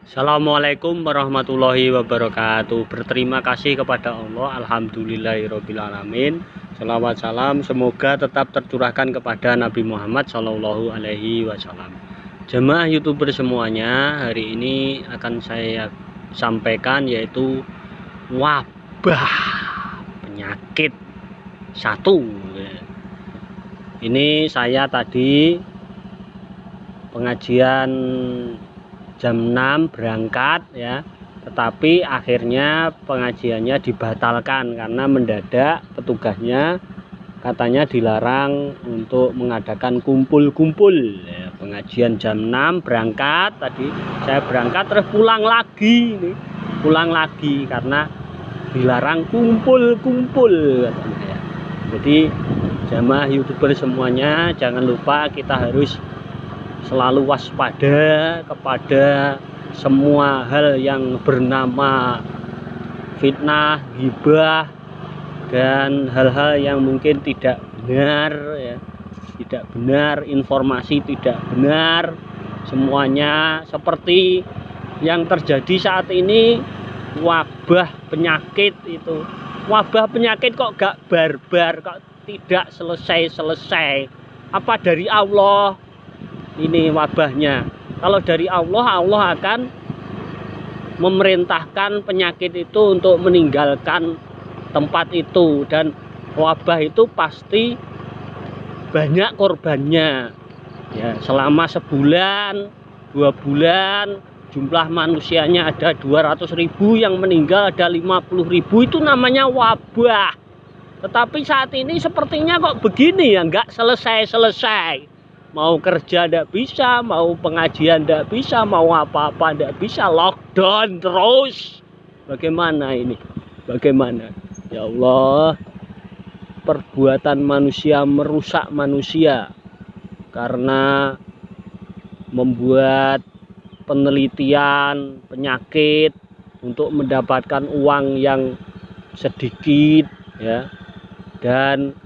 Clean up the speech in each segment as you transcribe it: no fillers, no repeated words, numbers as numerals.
Assalamualaikum warahmatullahi wabarakatuh. Berterima kasih kepada Allah, alhamdulillahirobbilalamin. Shalawat salam semoga tetap tercurahkan kepada Nabi Muhammad Shallallahu Alaihi Wasallam. Jemaah YouTuber semuanya, hari ini akan saya sampaikan yaitu wabah penyakit satu. Ini saya tadi pengajian jam 6 berangkat ya, tetapi akhirnya pengajiannya dibatalkan karena mendadak petugasnya katanya dilarang untuk mengadakan kumpul-kumpul ya. Pengajian jam 6 berangkat, tadi saya berangkat terus pulang lagi karena dilarang kumpul-kumpul katanya ya. Jadi jamaah YouTuber semuanya, jangan lupa kita harus selalu waspada kepada semua hal yang bernama fitnah, ghibah, dan hal-hal yang mungkin tidak benar ya, tidak benar, informasi tidak benar. Semuanya seperti yang terjadi saat ini, wabah penyakit itu. Wabah penyakit kok gak barbar, kok tidak selesai-selesai. Apa dari Allah ini wabahnya? Kalau dari Allah, Allah akan memerintahkan penyakit itu untuk meninggalkan tempat itu, dan wabah itu pasti banyak korbannya ya. Selama sebulan, 2 bulan, jumlah manusianya ada 200.000, yang meninggal ada 50.000. Itu namanya wabah. Tetapi saat ini sepertinya kok begini ya, nggak selesai-selesai. Mau kerja tidak bisa, mau pengajian tidak bisa, mau apa-apa tidak bisa, lockdown terus. Bagaimana ini? Bagaimana? Ya Allah, perbuatan manusia merusak manusia karena membuat penelitian penyakit untuk mendapatkan uang yang sedikit ya, dan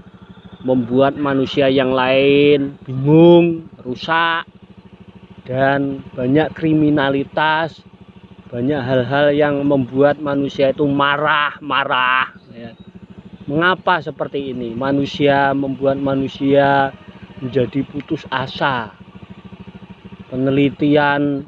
membuat manusia yang lain bingung, rusak, dan banyak kriminalitas, banyak hal-hal yang membuat manusia itu marah ya. Mengapa seperti ini? Manusia membuat manusia menjadi putus asa. Penelitian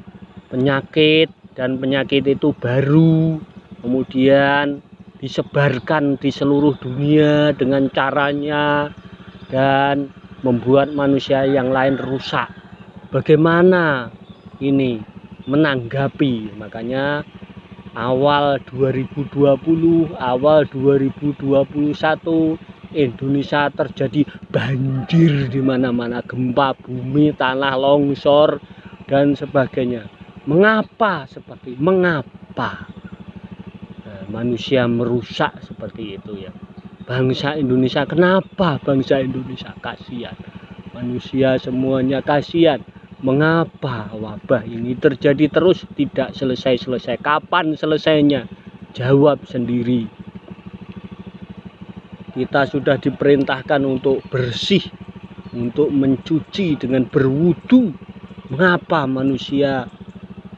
penyakit, dan penyakit itu baru kemudian disebarkan di seluruh dunia dengan caranya, dan membuat manusia yang lain rusak. Bagaimana ini menanggapi? Makanya awal 2020, awal 2021 Indonesia terjadi banjir di mana-mana, gempa bumi, tanah longsor dan sebagainya. Mengapa seperti mengapa manusia merusak seperti itu ya? Bangsa Indonesia, kenapa bangsa Indonesia? Kasihan manusia semuanya, kasihan. Mengapa wabah ini terjadi terus, tidak selesai-selesai? Kapan selesainya? Jawab sendiri. Kita sudah diperintahkan untuk bersih, untuk mencuci dengan berwudu. Mengapa manusia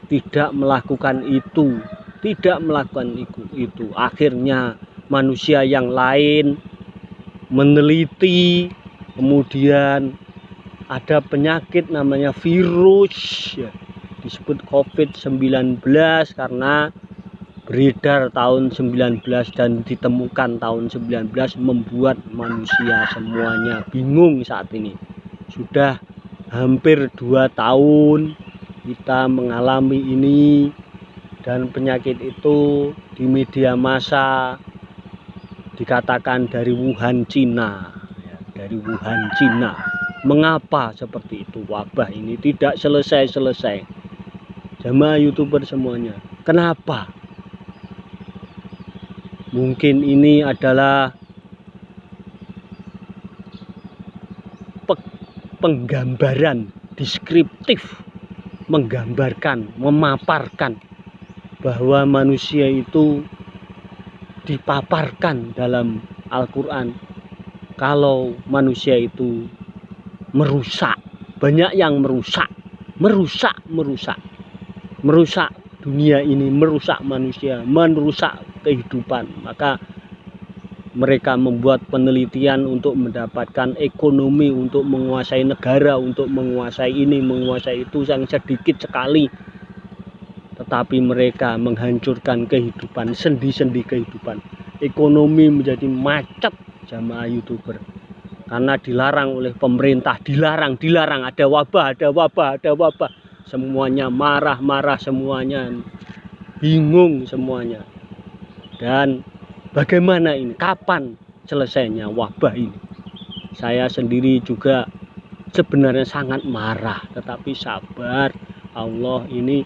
tidak melakukan itu? Tidak melakukan itu. Akhirnya manusia yang lain meneliti, kemudian ada penyakit namanya virus ya, disebut COVID-19 karena beredar tahun 19 dan ditemukan tahun 19, membuat manusia semuanya bingung saat ini. Sudah hampir 2 tahun kita mengalami ini, dan penyakit itu di media massa dikatakan dari Wuhan, Cina ya, dari Wuhan, Cina. Mengapa seperti itu? Wabah ini tidak selesai-selesai. Jamaah YouTuber semuanya, kenapa? Mungkin ini adalah penggambaran deskriptif, menggambarkan, memaparkan bahwa manusia itu dipaparkan dalam Al-Quran kalau manusia itu merusak. Banyak yang merusak dunia ini, merusak manusia, merusak kehidupan. Maka mereka membuat penelitian untuk mendapatkan ekonomi, untuk menguasai negara, untuk menguasai ini, menguasai itu, yang sedikit sekali. Tetapi mereka menghancurkan kehidupan, sendi-sendi kehidupan. Ekonomi menjadi macet jamaah YouTuber. Karena dilarang oleh pemerintah, dilarang, ada wabah. Semuanya marah, semuanya bingung semuanya. Dan bagaimana ini? Kapan selesainya wabah ini? Saya sendiri juga sebenarnya sangat marah, tetapi sabar. Allah ini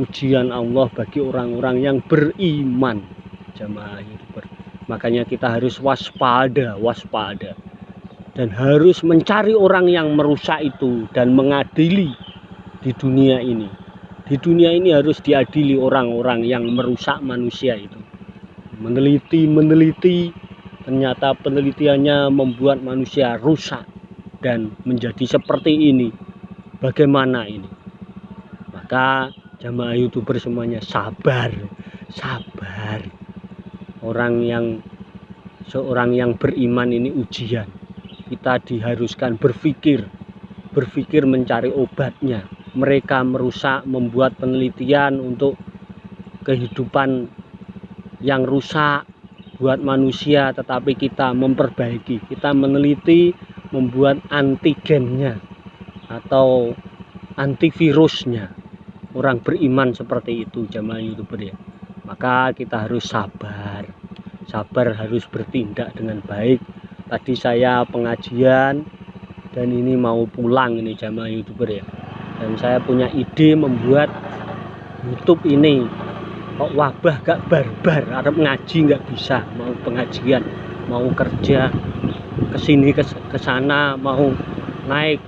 ujian Allah bagi orang-orang yang beriman, jamaah YouTuber. Makanya kita harus waspada, dan harus mencari orang yang merusak itu dan mengadili di dunia ini. Di dunia ini harus diadili orang-orang yang merusak manusia itu. Meneliti, ternyata penelitiannya membuat manusia rusak dan menjadi seperti ini. Bagaimana ini? Maka jamaah YouTuber semuanya sabar. Seorang yang beriman ini ujian. Kita diharuskan berpikir mencari obatnya. Mereka merusak, membuat penelitian untuk kehidupan yang rusak buat manusia, tetapi kita memperbaiki, kita meneliti, membuat antigennya atau antivirusnya. Orang beriman seperti itu jamaah YouTuber ya. Maka kita harus sabar, harus bertindak dengan baik. Tadi saya pengajian dan ini mau pulang ini jamaah YouTuber ya. Dan saya punya ide membuat YouTube ini. Kok wabah gak barbar, Arab ngaji gak bisa, mau pengajian, mau kerja kesini kesana, mau naik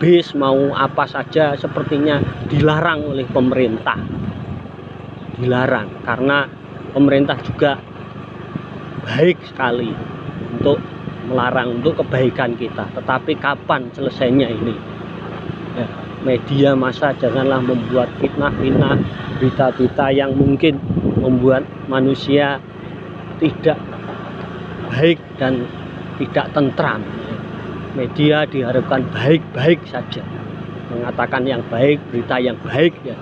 bis, mau apa saja, sepertinya dilarang oleh pemerintah. Dilarang karena pemerintah juga baik sekali untuk melarang, untuk kebaikan kita. Tetapi kapan selesainya ini? Ya, media massa janganlah membuat fitnah-fitnah, berita-berita yang mungkin membuat manusia tidak baik dan tidak tentram. Media diharapkan baik-baik saja, mengatakan yang baik, berita yang baik ya.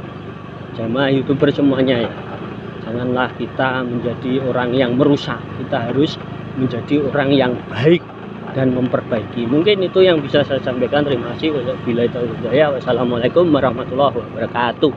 Jamaah YouTuber semuanya ya, janganlah kita menjadi orang yang merusak. Kita harus menjadi orang yang baik dan memperbaiki. Mungkin itu yang bisa saya sampaikan. Terima kasih. Wassalamualaikum warahmatullahi wabarakatuh.